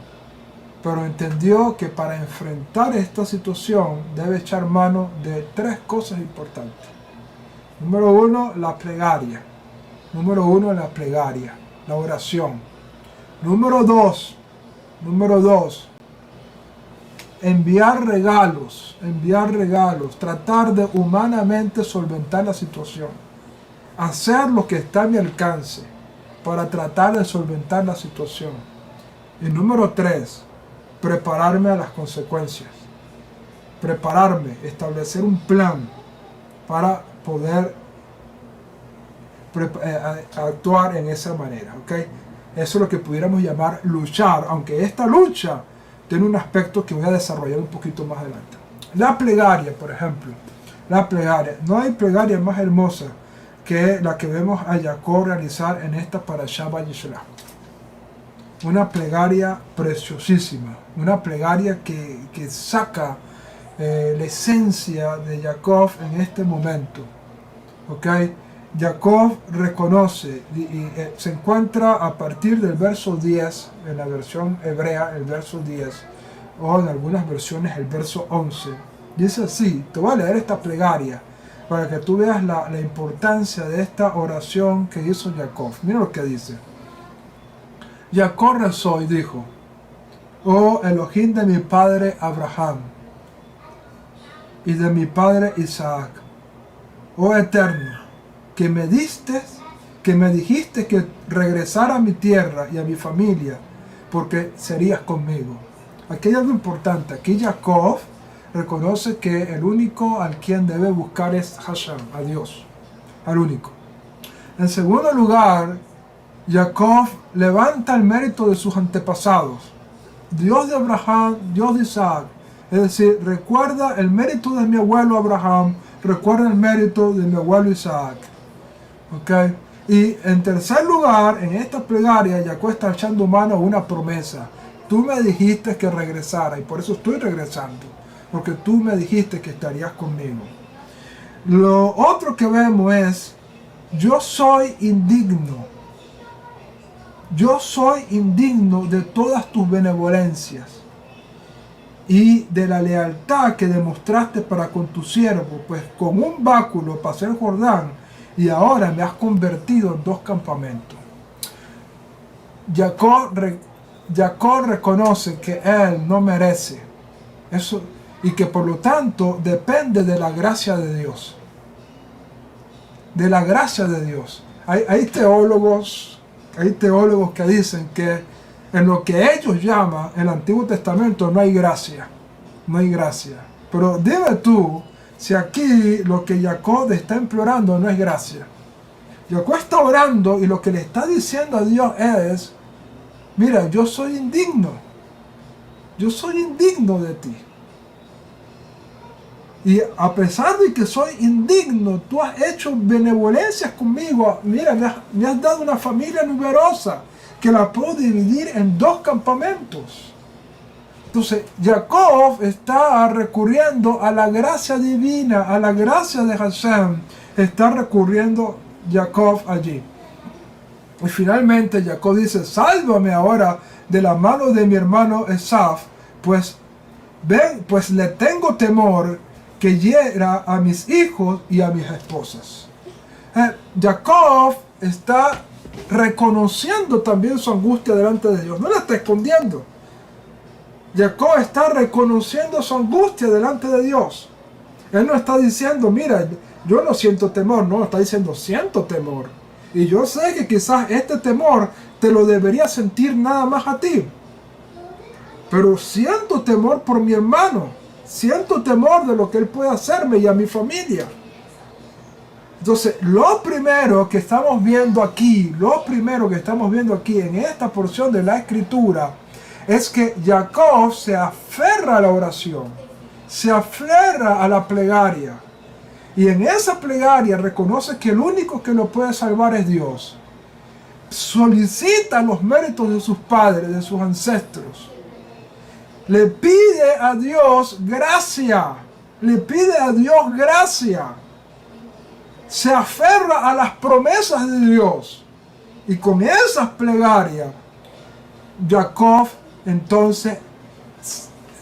Pero entendió que para enfrentar esta situación debe echar mano de 3 cosas importantes. Número 1, la plegaria. Número 1, la plegaria, la oración. Número 2, enviar regalos, tratar de humanamente solventar la situación. Hacer lo que está a mi alcance para tratar de solventar la situación. Y número 3, prepararme a las consecuencias. Prepararme, establecer un plan para poder actuar en esa manera, ¿ok? Eso es lo que pudiéramos llamar luchar, aunque esta lucha tiene un aspecto que voy a desarrollar un poquito más adelante. La plegaria, por ejemplo. La plegaria. No hay plegaria más hermosa que la que vemos a Jacob realizar en esta parashá Vayishlach. Una plegaria preciosísima. Una plegaria que saca la esencia de Jacob en este momento. ¿Ok? Jacob reconoce y se encuentra a partir del verso 10, en la versión hebrea, el verso 10, o en algunas versiones el verso 11. Dice así, te voy a leer esta plegaria para que tú veas la importancia de esta oración que hizo Jacob. Mira lo que dice. Jacob rezó y dijo, oh Elohim de mi padre Abraham y de mi padre Isaac, oh Eterno, que me dijiste que regresara a mi tierra y a mi familia, porque serías conmigo. Aquí hay algo importante. Aquí Jacob reconoce que el único al quien debe buscar es Hashem, a Dios, al único. En segundo lugar, Jacob levanta el mérito de sus antepasados. Dios de Abraham, Dios de Isaac. Es decir, recuerda el mérito de mi abuelo Abraham, recuerda el mérito de mi abuelo Isaac. ¿Ok? Y en tercer lugar, en esta plegaria, Jacob está echando mano a una promesa. Tú me dijiste que regresara y por eso estoy regresando. Porque tú me dijiste que estarías conmigo. Lo otro que vemos es, yo soy indigno. Yo soy indigno de todas tus benevolencias y de la lealtad que demostraste para con tu siervo, pues con un báculo pasé el Jordán y ahora me has convertido en 2 campamentos. Jacob reconoce que él no merece eso y que por lo tanto depende de la gracia de Dios. De la gracia de Dios. Hay teólogos que dicen que en lo que ellos llaman el Antiguo Testamento no hay gracia. No hay gracia. Pero dime tú si aquí lo que Jacob está implorando no es gracia. Jacob está orando y lo que le está diciendo a Dios es, mira, yo soy indigno. Yo soy indigno de ti. Y a pesar de que soy indigno, tú has hecho benevolencias conmigo. Mira, me has dado una familia numerosa que la puedo dividir en 2 campamentos. Entonces, Jacob está recurriendo a la gracia divina, a la gracia de Hashem. Está recurriendo Jacob allí. Y finalmente Jacob dice, sálvame ahora de la mano de mi hermano Esaf, pues le tengo temor que hiera a mis hijos y a mis esposas. Jacob está reconociendo también su angustia delante de Dios. No la está escondiendo. Jacob está reconociendo su angustia delante de Dios. Él no está diciendo, mira, yo no siento temor. No, está diciendo, siento temor. Y yo sé que quizás este temor te lo debería sentir nada más a ti. Pero siento temor por mi hermano. Siento temor de lo que él puede hacerme y a mi familia. Entonces, lo primero que estamos viendo aquí en esta porción de la Escritura, es que Jacob se aferra a la oración, se aferra a la plegaria. Y en esa plegaria reconoce que el único que lo puede salvar es Dios. Solicita los méritos de sus padres, de sus ancestros. Le pide a Dios gracia. Le pide a Dios gracia. Se aferra a las promesas de Dios. Y con esas plegarias, Jacob entonces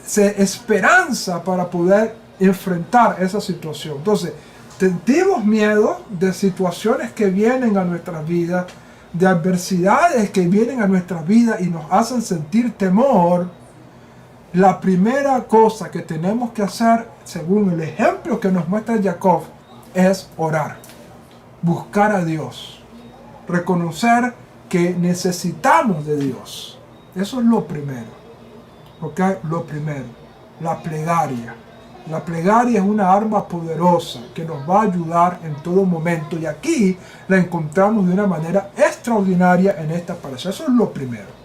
se esperanza para poder enfrentar esa situación. Entonces, sentimos miedo de situaciones que vienen a nuestras vidas, de adversidades que vienen a nuestras vidas y nos hacen sentir temor. La primera cosa que tenemos que hacer, según el ejemplo que nos muestra Jacob, es orar, buscar a Dios, reconocer que necesitamos de Dios. Eso es lo primero. ¿Ok? Lo primero, la plegaria. La plegaria es una arma poderosa que nos va a ayudar en todo momento. Y aquí la encontramos de una manera extraordinaria en esta parasha. Eso es lo primero.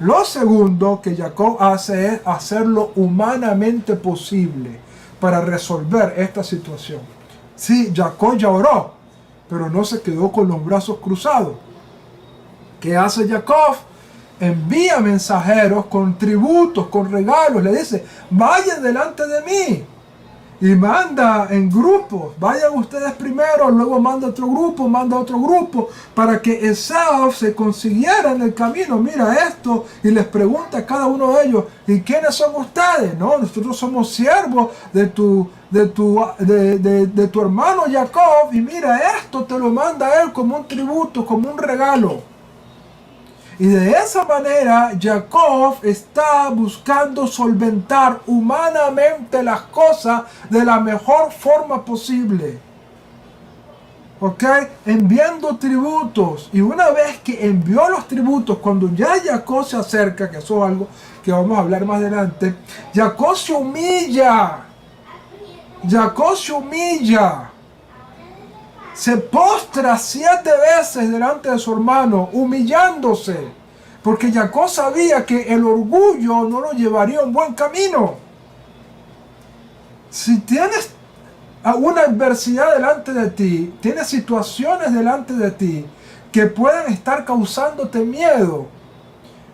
Lo segundo que Jacob hace es hacerlo humanamente posible para resolver esta situación. Sí, Jacob ya oró, pero no se quedó con los brazos cruzados. ¿Qué hace Jacob? Envía mensajeros con tributos, con regalos. Le dice, vayan delante de mí. Y manda en grupos. Vayan ustedes primero, luego manda otro grupo, para que Esau se consiguiera en el camino. Mira esto. Y les pregunta a cada uno de ellos, ¿y quiénes son ustedes? No, nosotros somos siervos de tu hermano Jacob. Y mira esto, te lo manda él como un tributo, como un regalo. Y de esa manera Jacob está buscando solventar humanamente las cosas de la mejor forma posible. ¿Ok? Enviando tributos. Y una vez que envió los tributos, cuando ya Jacob se acerca, que eso es algo que vamos a hablar más adelante, Jacob se humilla. Jacob se humilla, se postra 7 veces delante de su hermano, humillándose, porque Jacob sabía que el orgullo no lo llevaría a un buen camino. Si tienes una adversidad delante de ti, tienes situaciones delante de ti que pueden estar causándote miedo,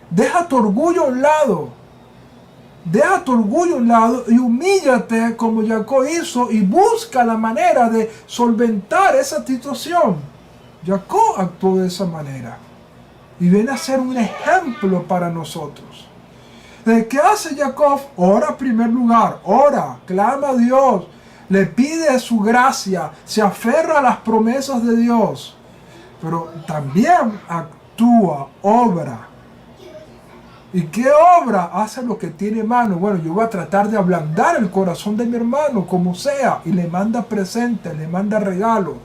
deja tu orgullo a un lado. Deja tu orgullo a un lado y humíllate como Jacob hizo y busca la manera de solventar esa situación. Jacob actuó de esa manera y viene a ser un ejemplo para nosotros. ¿De qué hace Jacob? Ora en primer lugar, ora, clama a Dios, le pide su gracia, se aferra a las promesas de Dios, pero también actúa, obra. ¿Y qué obra? Hace lo que tiene mano. Bueno, yo voy a tratar de ablandar el corazón de mi hermano, como sea. Y le manda presentes, le manda regalos.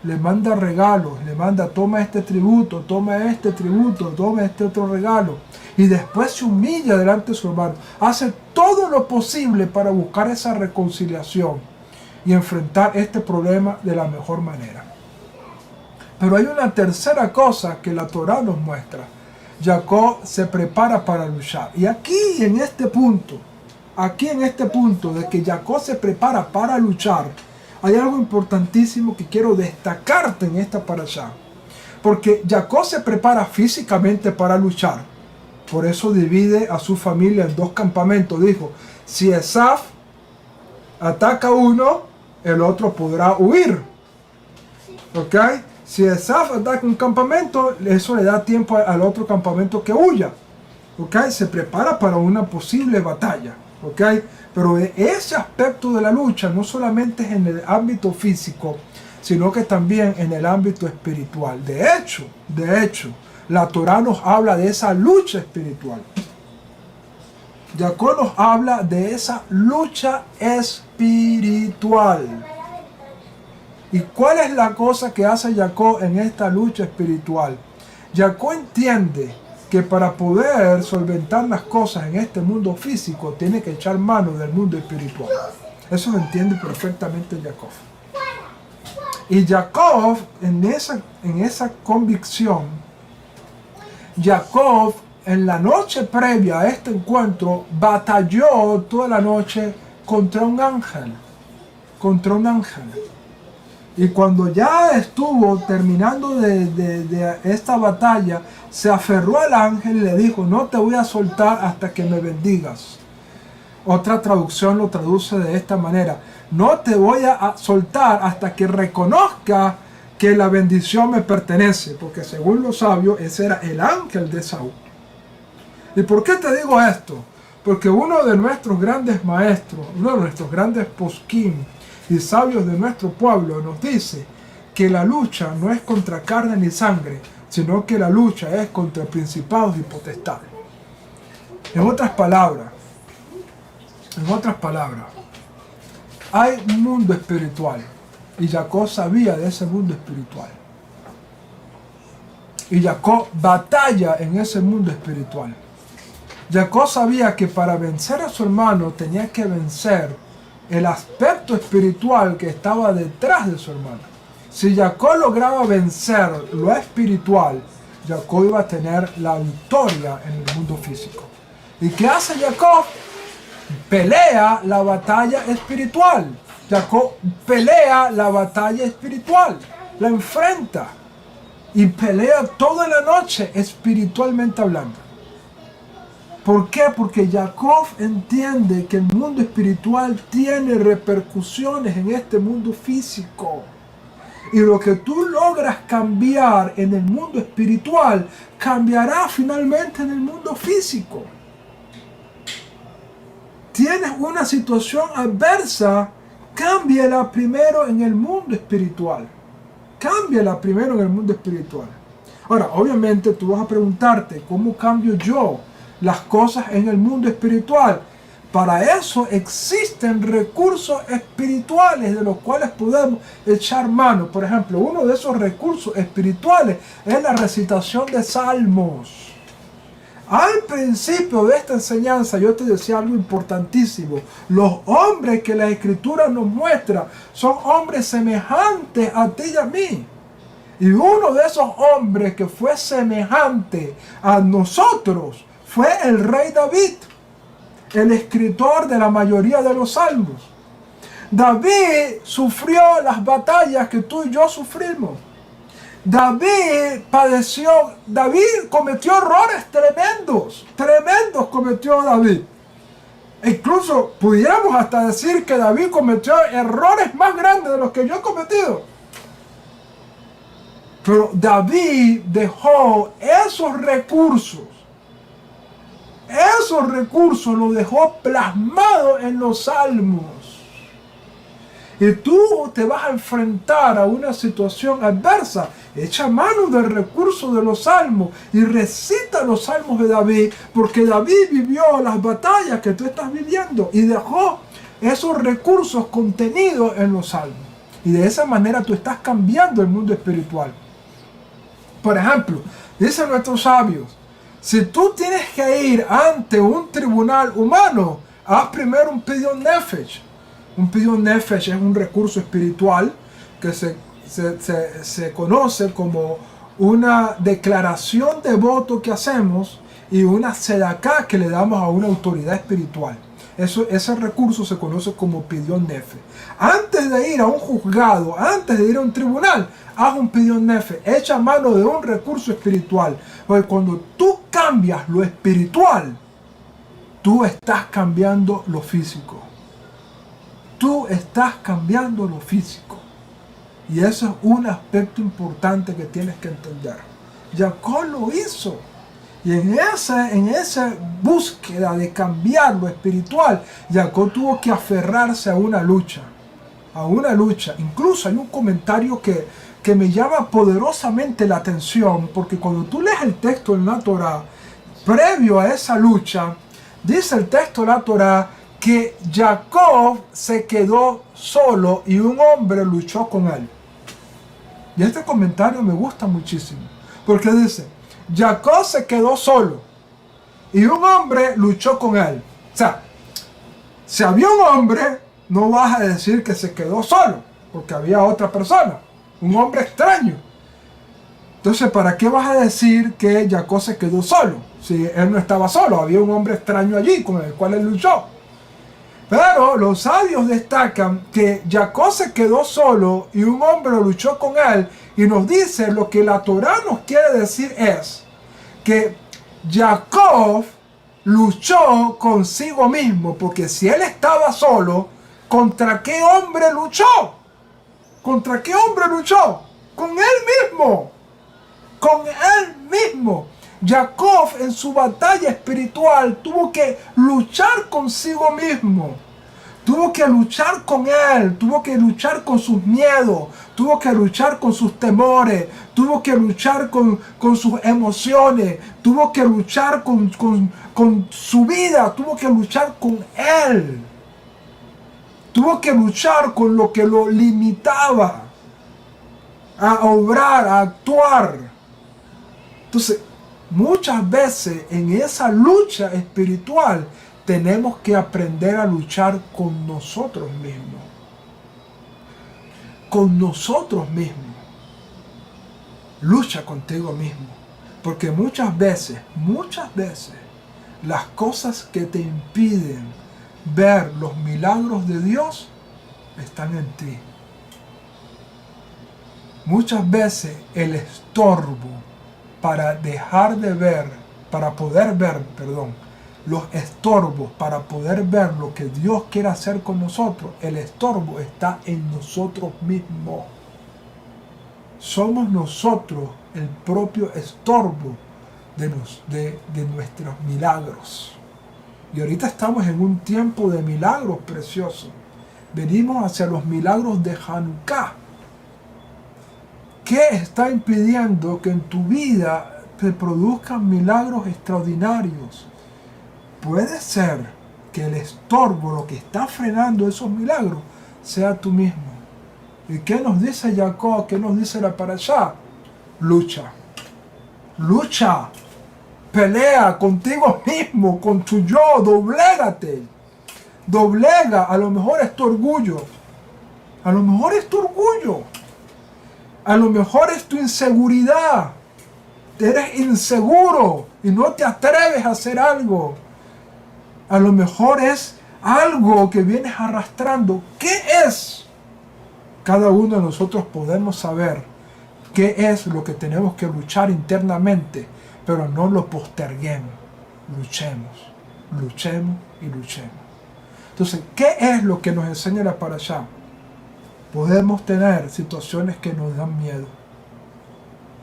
Le manda, toma este tributo, toma este tributo, toma este otro regalo. Y después se humilla delante de su hermano. Hace todo lo posible para buscar esa reconciliación y enfrentar este problema de la mejor manera. Pero hay una tercera cosa que la Torá nos muestra. Jacob se prepara para luchar. Y aquí en este punto de que Jacob se prepara para luchar, hay algo importantísimo que quiero destacarte en esta parashá. Porque Jacob se prepara físicamente para luchar. Por eso divide a su familia en 2 campamentos. Dijo, si Esaf ataca uno, el otro podrá huir. ¿Ok? Si Esaf ataca un campamento, eso le da tiempo al otro campamento que huya. ¿Ok? Se prepara para una posible batalla. ¿Ok? Pero ese aspecto de la lucha no solamente es en el ámbito físico, sino que también en el ámbito espiritual. De hecho, la Torá nos habla de esa lucha espiritual. Jacob nos habla de esa lucha espiritual. ¿Y cuál es la cosa que hace Jacob en esta lucha espiritual? Jacob entiende que para poder solventar las cosas en este mundo físico, tiene que echar mano del mundo espiritual. Eso lo entiende perfectamente Jacob. Y Jacob, en esa convicción, Jacob, en la noche previa a este encuentro, batalló toda la noche contra un ángel. Y cuando ya estuvo terminando de esta batalla, se aferró al ángel y le dijo, no te voy a soltar hasta que me bendigas. Otra traducción lo traduce de esta manera, no te voy a soltar hasta que reconozca que la bendición me pertenece, porque según los sabios, ese era el ángel de Saúl. ¿Y por qué te digo esto? Porque uno de nuestros grandes maestros, uno de nuestros grandes poskim, y sabios de nuestro pueblo nos dice que la lucha no es contra carne ni sangre, sino que la lucha es contra principados y potestades. En otras palabras, hay un mundo espiritual y Jacob sabía de ese mundo espiritual. Y Jacob batalla en ese mundo espiritual. Jacob sabía que para vencer a su hermano tenía que vencer el aspecto espiritual que estaba detrás de su hermano. Si Jacob lograba vencer lo espiritual, Jacob iba a tener la victoria en el mundo físico. ¿Y qué hace Jacob? Pelea la batalla espiritual. Jacob pelea la batalla espiritual, la enfrenta y pelea toda la noche espiritualmente hablando. ¿Por qué? Porque Jacob entiende que el mundo espiritual tiene repercusiones en este mundo físico. Y lo que tú logras cambiar en el mundo espiritual, cambiará finalmente en el mundo físico. Tienes una situación adversa, cámbiala primero en el mundo espiritual. Ahora, obviamente tú vas a preguntarte, ¿cómo cambio yo las cosas en el mundo espiritual? Para eso existen recursos espirituales de los cuales podemos echar mano. Por ejemplo, uno de esos recursos espirituales es la recitación de salmos. Al principio de esta enseñanza yo te decía algo importantísimo. Los hombres que la Escritura nos muestra son hombres semejantes a ti y a mí. Y uno de esos hombres que fue semejante a nosotros fue el rey David, el escritor de la mayoría de los salmos. David sufrió las batallas que tú y yo sufrimos. David cometió errores tremendos cometió David. Incluso pudiéramos hasta decir que David cometió errores más grandes de los que yo he cometido. Pero David dejó esos recursos los dejó plasmados en los salmos. Y tú te vas a enfrentar a una situación adversa. Echa mano del recurso de los salmos y recita los salmos de David, porque David vivió las batallas que tú estás viviendo y dejó esos recursos contenidos en los salmos. Y de esa manera tú estás cambiando el mundo espiritual. Por ejemplo, dicen nuestros sabios, si tú tienes que ir ante un tribunal humano, haz primero un pidyon nefesh. Un pidyon nefesh es un recurso espiritual que se conoce como una declaración de voto que hacemos y una sedaká que le damos a una autoridad espiritual. Ese recurso se conoce como pidyon nefesh. Antes de ir a un juzgado, antes de ir a un tribunal, haz un pidyon nefesh. Echa mano de un recurso espiritual. Porque cuando tú cambias lo espiritual, tú estás cambiando lo físico. Tú estás cambiando lo físico. Y eso es un aspecto importante que tienes que entender. Jacob lo hizo. Y en esa búsqueda de cambiar lo espiritual, Jacob tuvo que aferrarse a una lucha. Incluso hay un comentario que me llama poderosamente la atención, porque cuando tú lees el texto en la Torá, previo a esa lucha, dice el texto de la Torá que Jacob se quedó solo y un hombre luchó con él. Y este comentario me gusta muchísimo, porque dice, Jacob se quedó solo y un hombre luchó con él. O sea, si había un hombre, no vas a decir que se quedó solo, porque había otra persona, un hombre extraño. Entonces, ¿para qué vas a decir que Jacob se quedó solo? Si él no estaba solo, había un hombre extraño allí con el cual él luchó. Pero los sabios destacan que Jacob se quedó solo y un hombre luchó con él, y nos dice lo que la Torá nos quiere decir es que Jacob luchó consigo mismo, porque si él estaba solo, ¿contra qué hombre luchó? ¿Contra qué hombre luchó? Con él mismo. Con él mismo. Jacob en su batalla espiritual tuvo que luchar consigo mismo. Tuvo que luchar con él, tuvo que luchar con sus miedos, tuvo que luchar con sus temores, tuvo que luchar con sus emociones, tuvo que luchar con su vida, tuvo que luchar con él. Tuvo que luchar con lo que lo limitaba a obrar, a actuar. Entonces, muchas veces en esa lucha espiritual tenemos que aprender a luchar con nosotros mismos. Con nosotros mismos. Lucha contigo mismo. Porque muchas veces, las cosas que te impiden ver los milagros de Dios están en ti. Muchas veces el estorbo para poder ver, los estorbos para poder ver lo que Dios quiere hacer con nosotros, el estorbo está en nosotros mismos. Somos nosotros el propio estorbo de nuestros milagros. Y ahorita estamos en un tiempo de milagros preciosos. Venimos hacia los milagros de Hanukkah. ¿Qué está impidiendo que en tu vida te produzcan milagros extraordinarios? Puede ser que el estorbo, lo que está frenando esos milagros, sea tú mismo. ¿Y qué nos dice Jacob? ¿Qué nos dice la parashá? Lucha. Lucha. Pelea contigo mismo, con tu yo, doblégate. Doblega, a lo mejor es tu orgullo. A lo mejor es tu orgullo. A lo mejor es tu inseguridad. Eres inseguro y no te atreves a hacer algo. A lo mejor es algo que vienes arrastrando. ¿Qué es? Cada uno de nosotros podemos saber qué es lo que tenemos que luchar internamente, pero no lo posterguemos. Luchemos, luchemos y luchemos. Entonces, ¿qué es lo que nos enseña la parashá? Podemos tener situaciones que nos dan miedo.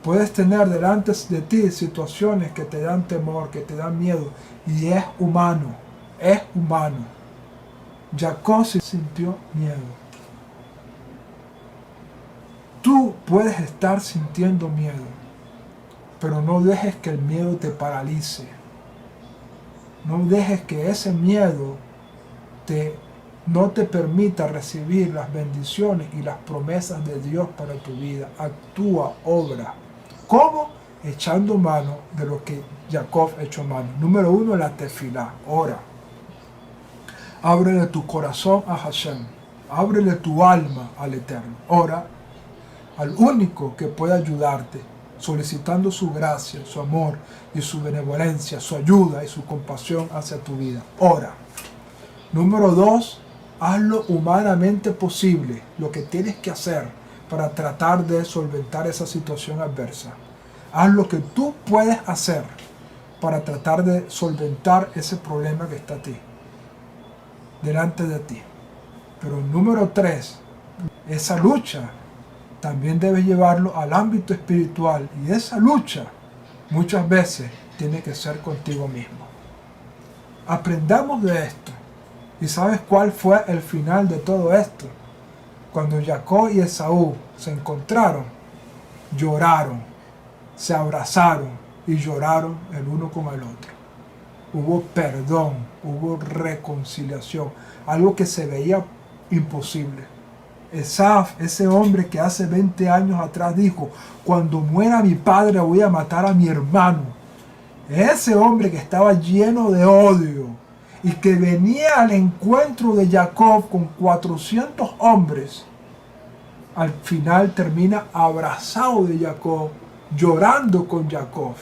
Puedes tener delante de ti situaciones que te dan temor, que te dan miedo, y es humano, es humano. Jacob sintió miedo. Tú puedes estar sintiendo miedo, pero no dejes que el miedo te paralice. No dejes que ese miedo no te permita recibir las bendiciones y las promesas de Dios para tu vida. Actúa, obra. ¿Cómo? Echando mano de lo que Jacob echó mano. Número 1, la tefilá. Ora. Ábrele tu corazón a Hashem. Ábrele tu alma al Eterno. Ora al único que puede ayudarte, solicitando su gracia, su amor y su benevolencia, su ayuda y su compasión hacia tu vida. Ora. Número 2, hazlo humanamente posible, lo que tienes que hacer para tratar de solventar esa situación adversa. Haz lo que tú puedes hacer para tratar de solventar ese problema que está a ti, delante de ti. Pero número 3, esa lucha también debes llevarlo al ámbito espiritual, y esa lucha muchas veces tiene que ser contigo mismo. Aprendamos de esto. ¿Y sabes cuál fue el final de todo esto? Cuando Jacob y Esaú se encontraron, lloraron, se abrazaron y lloraron el uno con el otro. Hubo perdón, hubo reconciliación, algo que se veía imposible. Esaf, ese hombre que hace 20 años atrás dijo, cuando muera mi padre voy a matar a mi hermano. Ese hombre que estaba lleno de odio y que venía al encuentro de Jacob con 400 hombres, al final termina abrazado de Jacob, llorando con Jacob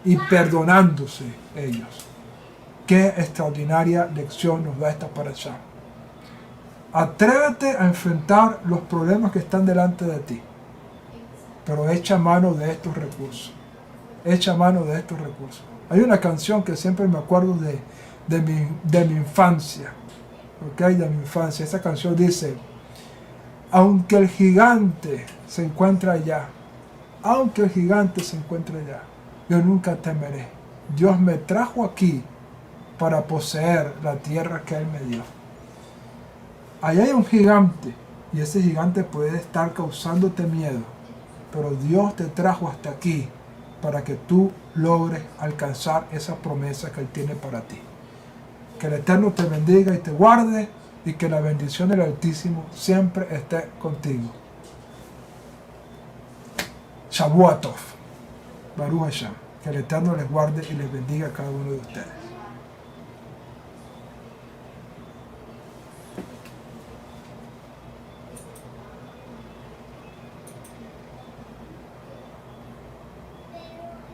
y perdonándose ellos. Qué extraordinaria lección nos da esta parashá. Atrévete a enfrentar los problemas que están delante de ti, pero echa mano de estos recursos. Echa mano de estos recursos. Hay una canción que siempre me acuerdo de mi infancia, ¿okay? De mi infancia. Esa canción dice, aunque el gigante se encuentra allá, aunque el gigante se encuentre allá, yo nunca temeré. Dios me trajo aquí para poseer la tierra que Él me dio. Allá hay un gigante, y ese gigante puede estar causándote miedo, pero Dios te trajo hasta aquí para que tú logres alcanzar esa promesa que Él tiene para ti. Que el Eterno te bendiga y te guarde, y que la bendición del Altísimo siempre esté contigo. Shavua Tov. Baruch Hashem. Que el Eterno les guarde y les bendiga a cada uno de ustedes.